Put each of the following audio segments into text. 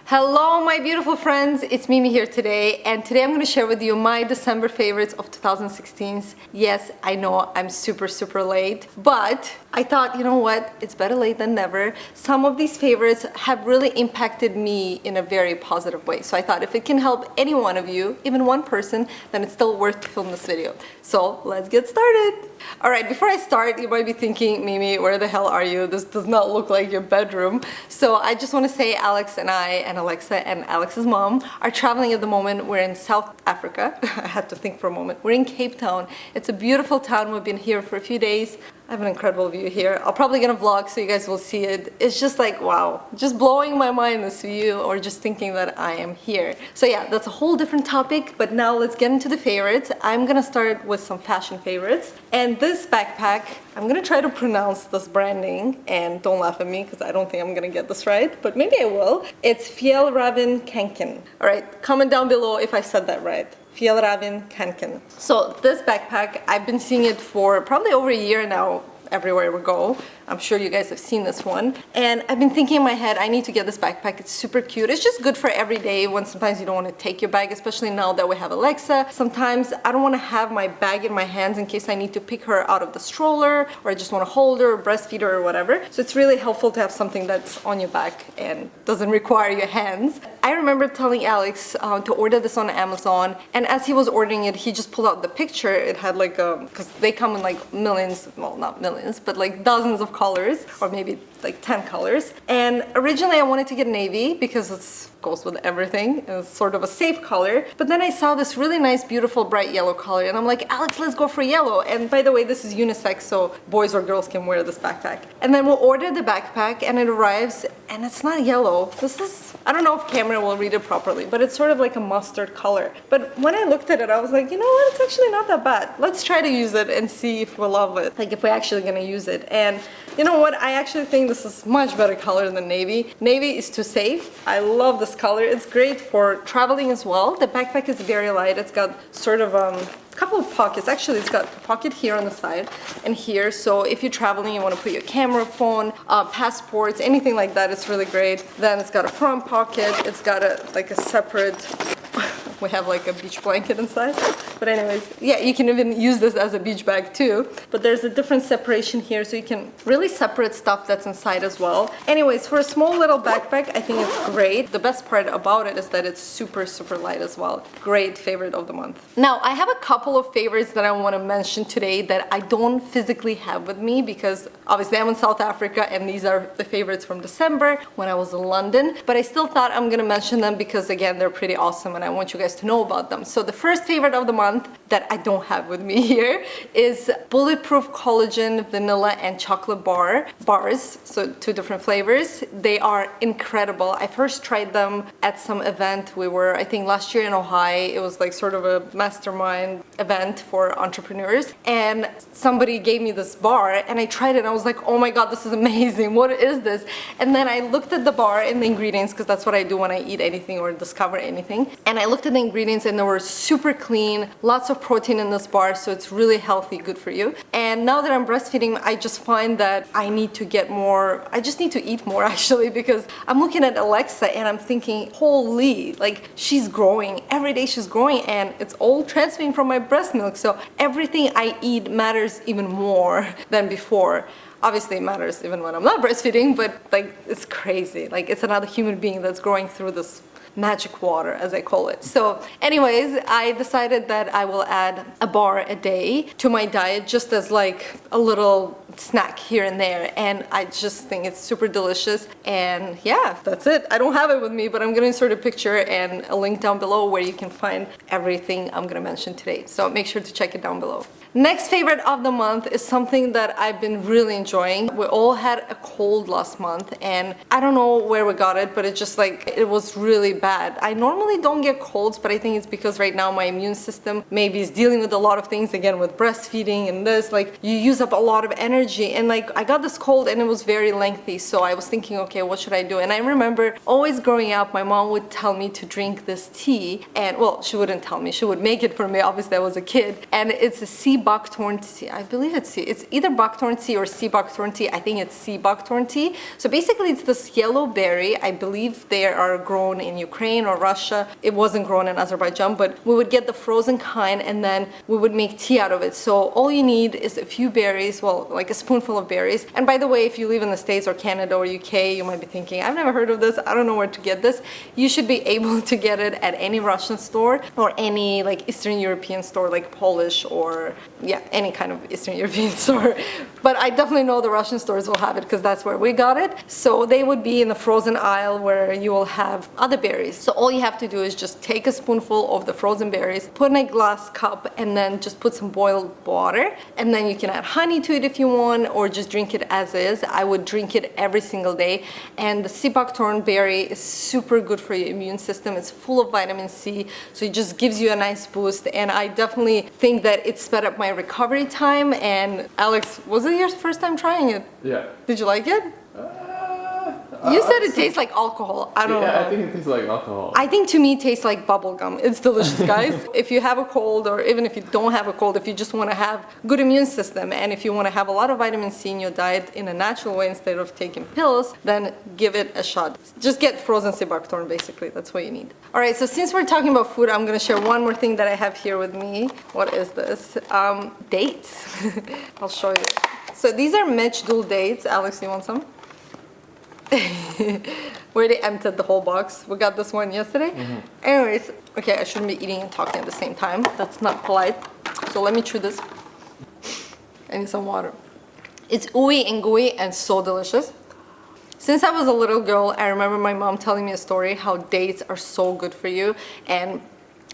Hello my beautiful friends, it's Mimi here today, and today I'm going to share with you my December favorites of 2016. Yes, I know I'm super late, but I thought, you know what, it's better late than never. Some of these favorites have really impacted me in a very positive way, so I thought if it can help any one of you, even one person, then it's still worth to film this video. So let's get started. Alright, before I start, you might be thinking, Mimi, where the hell are you? This does not look like your bedroom. So I just want to say Alex and I and Alexa and Alex's mom are traveling at the moment. We're in South Africa. I had to think for a moment. We're in Cape Town. It's a beautiful town. We've been here for a few days. I have an incredible view here. I'll probably get a vlog so you guys will see it. It's just like, wow, just blowing my mind, this view, or just thinking that I am here. So yeah, that's a whole different topic, but now let's get into the favorites. I'm gonna start with some fashion favorites. And this backpack, I'm gonna try to pronounce this branding, and don't laugh at me because I don't think I'm gonna get this right, but maybe I will. It's Fjällräven Kanken. All right, comment down below if I said that right. Fjällräven Kanken. So this backpack, I've been seeing it for probably over a year now everywhere we go. I'm sure you guys have seen this one. And I've been thinking in my head, I need to get this backpack. It's super cute. It's just good for every day when sometimes you don't want to take your bag, especially now that we have Alexa. Sometimes I don't want to have my bag in my hands in case I need to pick her out of the stroller, or I just want to hold her, or breastfeed her, or whatever. So it's really helpful to have something that's on your back and doesn't require your hands. I remember telling Alex to order this on Amazon, and as he was ordering it, he just pulled out the picture. It had like because they come in like millions, well not millions, but like dozens of colors, or maybe like 10 colors. And originally I wanted to get navy because it goes with everything. It's sort of a safe color. But then I saw this really nice, beautiful, bright yellow color, and I'm like, Alex, let's go for yellow. And by the way, this is unisex, so boys or girls can wear this backpack. And then we'll order the backpack, and it arrives, and it's not yellow. This is, I don't know if camera will read it properly, but it's sort of like a mustard color. But when I looked at it, I was like, you know what, it's actually not that bad. Let's try to use it and see if we'll love it, like if we're actually gonna use it. And you know what, I actually think this is much better color than navy. Navy is too safe. I love this color. It's great for traveling as well. The backpack is very light. It's got sort of a couple of pockets. Actually, it's got a pocket here on the side and here. So if you're traveling, you want to put your camera, phone, passports, anything like that, it's really great. Then it's got a front pocket. It's got like a separate we have like a beach blanket inside. But anyways, yeah, you can even use this as a beach bag too. But there's a different separation here, so you can really separate stuff that's inside as well. Anyways, for a small little backpack, I think it's great. The best part about it is that it's super light as well. Great favorite of the month. Now, I have a couple of favorites that I want to mention today that I don't physically have with me because obviously I'm in South Africa and these are the favorites from December when I was in London. But I still thought I'm gonna mention them because again, they're pretty awesome and I want you guys to know about them. So the first favorite of the month that I don't have with me here is Bulletproof Collagen Vanilla and Chocolate Bars. So two different flavors. They are incredible. I first tried them at some event. We were, I think last year in Ohio. It was like sort of a mastermind event for entrepreneurs. And somebody gave me this bar and I tried it and I was like, oh my God, this is amazing. What is this? And then I looked at the bar and the ingredients because that's what I do when I eat anything or discover anything. And I looked at the ingredients and they were super clean, lots of protein in this bar, so it's really healthy, good for you. And now that I'm breastfeeding, I just find that I need to get more, I just need to eat more actually, because I'm looking at Alexa and I'm thinking, holy, like she's growing, every day she's growing, and it's all transferring from my breast milk, so everything I eat matters even more than before. Obviously it matters even when I'm not breastfeeding, but like it's crazy, like it's another human being that's growing through this magic water, as I call it. So anyways, I decided that I will add a bar a day to my diet just as like a little snack here and there, and I just think it's super delicious. And yeah, that's it. I don't have it with me, but I'm gonna insert a picture and a link down below where you can find everything I'm gonna mention today, so make sure to check it down below. Next favorite of the month is something that I've been really enjoying. We all had a cold last month and I don't know where we got it, but it's just like, it was really bad. I normally don't get colds, but I think it's because right now my immune system maybe is dealing with a lot of things, again with breastfeeding and this, like you use up a lot of energy energy. And like I got this cold and it was very lengthy, so I was thinking, okay, what should I do? And I remember always growing up, my mom would tell me to drink this tea, and well, she wouldn't tell me, she would make it for me. Obviously I was a kid, and it's a sea buckthorn tea. I believe it's either buckthorn tea or sea buckthorn tea. I think it's sea buckthorn tea. So basically it's this yellow berry. I believe they are grown in Ukraine or Russia. It wasn't grown in Azerbaijan, but we would get the frozen kind and then we would make tea out of it. So all you need is a few berries, well, like a spoonful of berries. And by the way, if you live in the States or Canada or UK, you might be thinking, I've never heard of this, I don't know where to get this. You should be able to get it at any Russian store or any like Eastern European store, like Polish or yeah, any kind of Eastern European store. But I definitely know the Russian stores will have it because that's where we got it. So they would be in the frozen aisle where you will have other berries. So all you have to do is just take a spoonful of the frozen berries, put in a glass cup, and then just put some boiled water. And then you can add honey to it if you want, or just drink it as is. I would drink it every single day. And the sea buckthorn berry is super good for your immune system. It's full of vitamin C, so it just gives you a nice boost. And I definitely think that it sped up my recovery time. And Alex, was it your first time trying it? Yeah. Did you like it? You said it tastes like alcohol. I don't know. Yeah, I think it tastes like alcohol. I think to me it tastes like bubble gum. It's delicious, guys. If you have a cold, or even if you don't have a cold, if you just want to have good immune system, and if you want to have a lot of vitamin C in your diet in a natural way instead of taking pills, then give it a shot. Just get frozen sea buckthorn, basically. That's what you need. All right, so since we're talking about food, I'm going to share one more thing that I have here with me. What is this? Dates. I'll show you. So these are Mechdul dates. Alex, you want some? We already emptied the whole box. We got this one yesterday. Anyways, okay, I shouldn't be eating and talking at the same time. That's not polite. So let me chew this. I need some water. It's ooey and gooey and so delicious. Since I was a little girl, I remember my mom telling me a story how dates are so good for you. And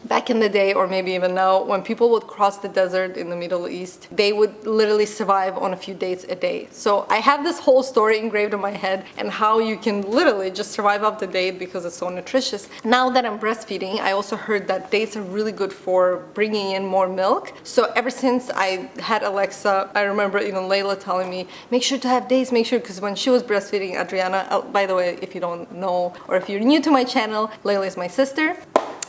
back in the day, or maybe even now, when people would cross the desert in the Middle East, they would literally survive on a few dates a day. So I have this whole story engraved in my head and how you can literally just survive off the date because it's so nutritious. Now that I'm breastfeeding, I also heard that dates are really good for bringing in more milk. So ever since I had Alexa, I remember even Layla telling me, make sure to have dates, make sure, because when she was breastfeeding Adriana, by the way, if you don't know, or if you're new to my channel, Layla is my sister.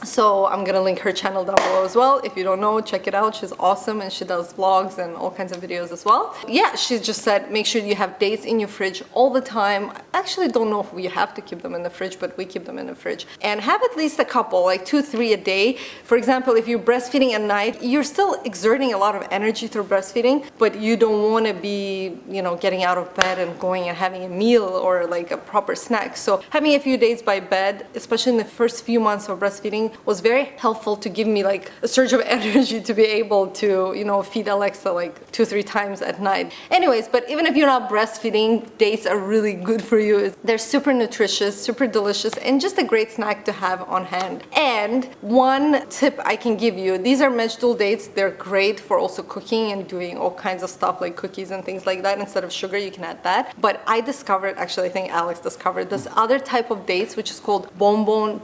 So I'm gonna link her channel down below as well. If you don't know, check it out. She's awesome and she does vlogs and all kinds of videos as well. Yeah, she just said make sure you have dates in your fridge all the time. I actually don't know if we have to keep them in the fridge, but we keep them in the fridge. And have at least a couple, like 2, 3 a day. For example, if you're breastfeeding at night, you're still exerting a lot of energy through breastfeeding, but you don't want to be, you know, getting out of bed and going and having a meal or like a proper snack. So having a few days by bed, especially in the first few months of breastfeeding, was very helpful to give me like a surge of energy to be able to, you know, feed Alexa like 2, 3 times at night. Anyways, but even if you're not breastfeeding, dates are really good for you. They're super nutritious, super delicious, and just a great snack to have on hand. And one tip I can give you, these are Mechdul dates. They're great for also cooking and doing all kinds of stuff like cookies and things like that. Instead of sugar, you can add that. But I discovered, actually I think Alex discovered this other type of dates, which is called bonbon.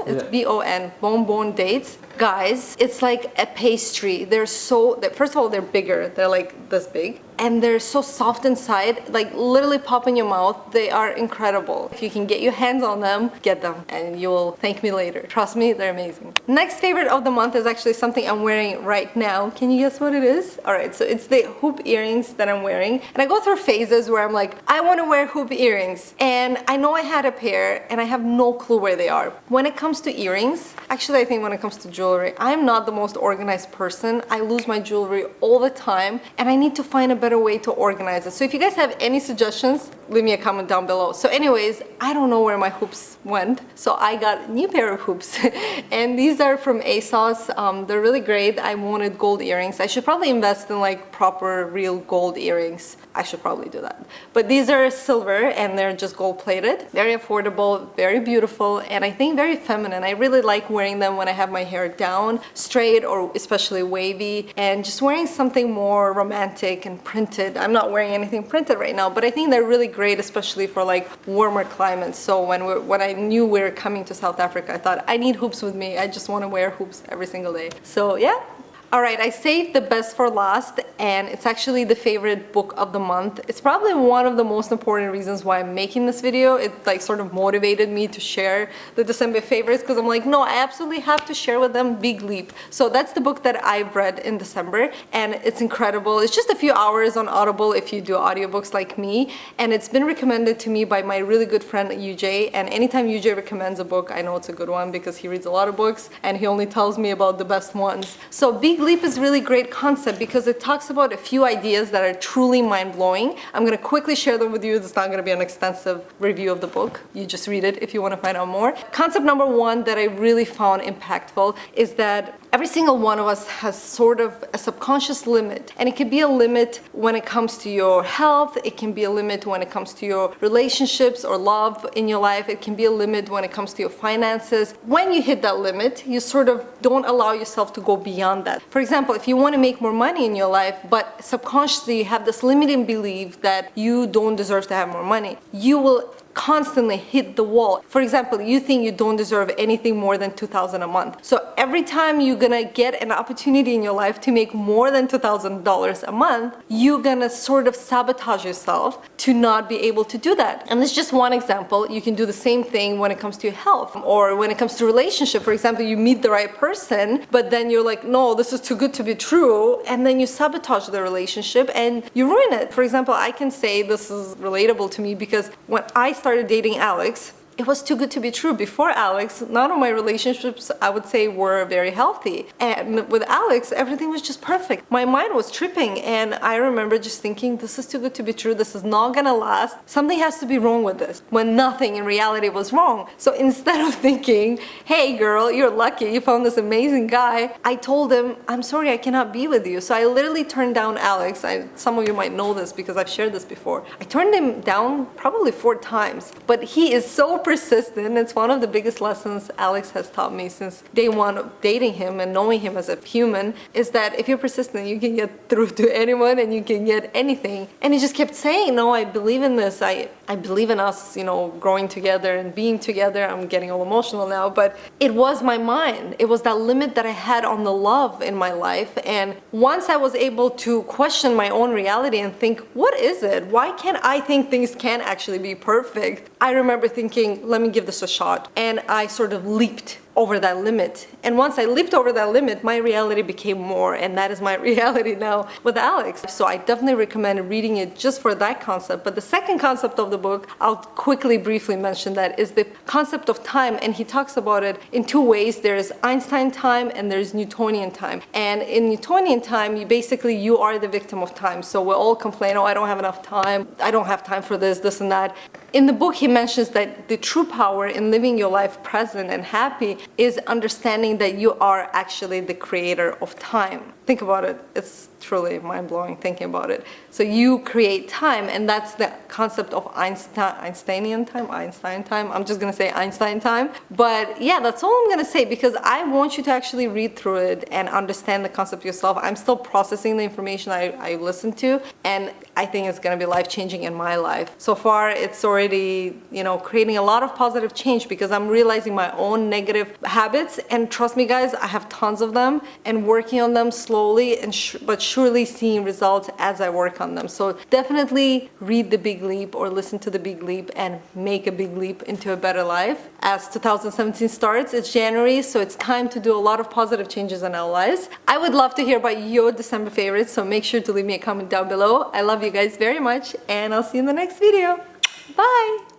It's B-O-N. Bonbon dates. Guys, it's like a pastry. First of all, they're bigger. They're like this big. And they're so soft inside, like literally pop in your mouth. They are incredible. If you can get your hands on them, get them and you will thank me later. Trust me, they're amazing. Next favorite of the month is actually something I'm wearing right now. Can you guess what it is? Alright, so it's the hoop earrings that I'm wearing. And I go through phases where I'm like, I want to wear hoop earrings. And I know I had a pair and I have no clue where they are. When it comes to earrings, actually I think when it comes to jewelry, I'm not the most organized person. I lose my jewelry all the time and I need to find a better way to organize it. So if you guys have any suggestions, leave me a comment down below. So anyways, I don't know where my hoops went, so I got a new pair of hoops and these are from ASOS. They're really great. I wanted gold earrings. I should probably invest in like proper real gold earrings. I should probably do that. But these are silver and they're just gold plated. Very affordable, very beautiful, and I think very feminine. I really like wearing them when I have my hair down, straight, or especially wavy, and just wearing something more romantic and printed. I'm not wearing anything printed right now, but I think they're really great, especially for like warmer climates. So when I knew we were coming to South Africa, I thought I need hoops with me. I just want to wear hoops every single day. So yeah. All right, I saved the best for last, and it's actually the favorite book of the month. It's probably one of the most important reasons why I'm making this video. It like sort of motivated me to share the December favorites because I'm like, no, I absolutely have to share with them Big Leap. So that's the book that I've read in December, and it's incredible. It's just a few hours on Audible if you do audiobooks like me, and it's been recommended to me by my really good friend UJ, and anytime UJ recommends a book, I know it's a good one because he reads a lot of books and he only tells me about the best ones. So Big Leap is really great concept because it talks about a few ideas that are truly mind-blowing. I'm going to quickly share them with you. It's not going to be an extensive review of the book. You just read it if you want to find out more. Concept number one that I really found impactful is that every single one of us has sort of a subconscious limit, and it can be a limit when it comes to your health, it can be a limit when it comes to your relationships or love in your life, it can be a limit when it comes to your finances. When you hit that limit, you sort of don't allow yourself to go beyond that. For example, if you want to make more money in your life, but subconsciously you have this limiting belief that you don't deserve to have more money, you will constantly hit the wall. For example, you think you don't deserve anything more than $2,000 a month. So every time you're gonna get an opportunity in your life to make more than $2,000 a month, you're gonna sort of sabotage yourself to not be able to do that. And this is just one example. You can do the same thing when it comes to your health or when it comes to relationship. For example, you meet the right person, but then you're like, no, this is too good to be true. And then you sabotage the relationship and you ruin it. For example, I can say this is relatable to me because when I started dating Alex, it was too good to be true. Before Alex, none of my relationships, I would say, were very healthy. And with Alex, everything was just perfect. My mind was tripping, and I remember just thinking, this is too good to be true. This is not gonna last. Something has to be wrong with this, when nothing in reality was wrong. So instead of thinking, hey girl, you're lucky, you found this amazing guy, I told him, I'm sorry, I cannot be with you. So I literally turned down Alex. Some of you might know this because I've shared this before. I turned him down probably 4 times, but he is so persistent. It's one of the biggest lessons Alex has taught me since day one of dating him and knowing him as a human, is that if you're persistent, you can get through to anyone and you can get anything. And he just kept saying, no, I believe in this. I believe in us, growing together and being together. I'm getting all emotional now, but it was my mind. It was that limit that I had on the love in my life. And once I was able to question my own reality and think, what is it? Why can't I think things can actually be perfect? I remember thinking, let me give this a shot. And I sort of leaped over that limit. And once I leaped over that limit, my reality became more, and that is my reality now with Alex. So I definitely recommend reading it just for that concept. But the second concept of the book, I'll quickly briefly mention that, is the concept of time, and he talks about it in 2 ways. There's Einstein time and there's Newtonian time. And in Newtonian time, you are the victim of time. So we all complain, oh, I don't have enough time, I don't have time for this and that. In the book, he mentions that the true power in living your life present and happy is understanding that you are actually the creator of time. Think about it. It's truly mind-blowing thinking about it. So you create time, and that's the concept of Einstein time. I'm just gonna say Einstein time. But yeah, that's all I'm gonna say, because I want you to actually read through it and understand the concept yourself. I'm still processing the information I listened to, and I think it's gonna be life-changing in my life. So far, it's already, creating a lot of positive change because I'm realizing my own negative habits, and trust me guys, I have tons of them, and working on them slowly but surely seeing results as I work on them. So definitely read The Big Leap or listen to The Big Leap and make a big leap into a better life. As 2017 starts, it's January, so it's time to do a lot of positive changes in our lives. I would love to hear about your December favorites, so make sure to leave me a comment down below. I love you guys very much, and I'll see you in the next video. Bye!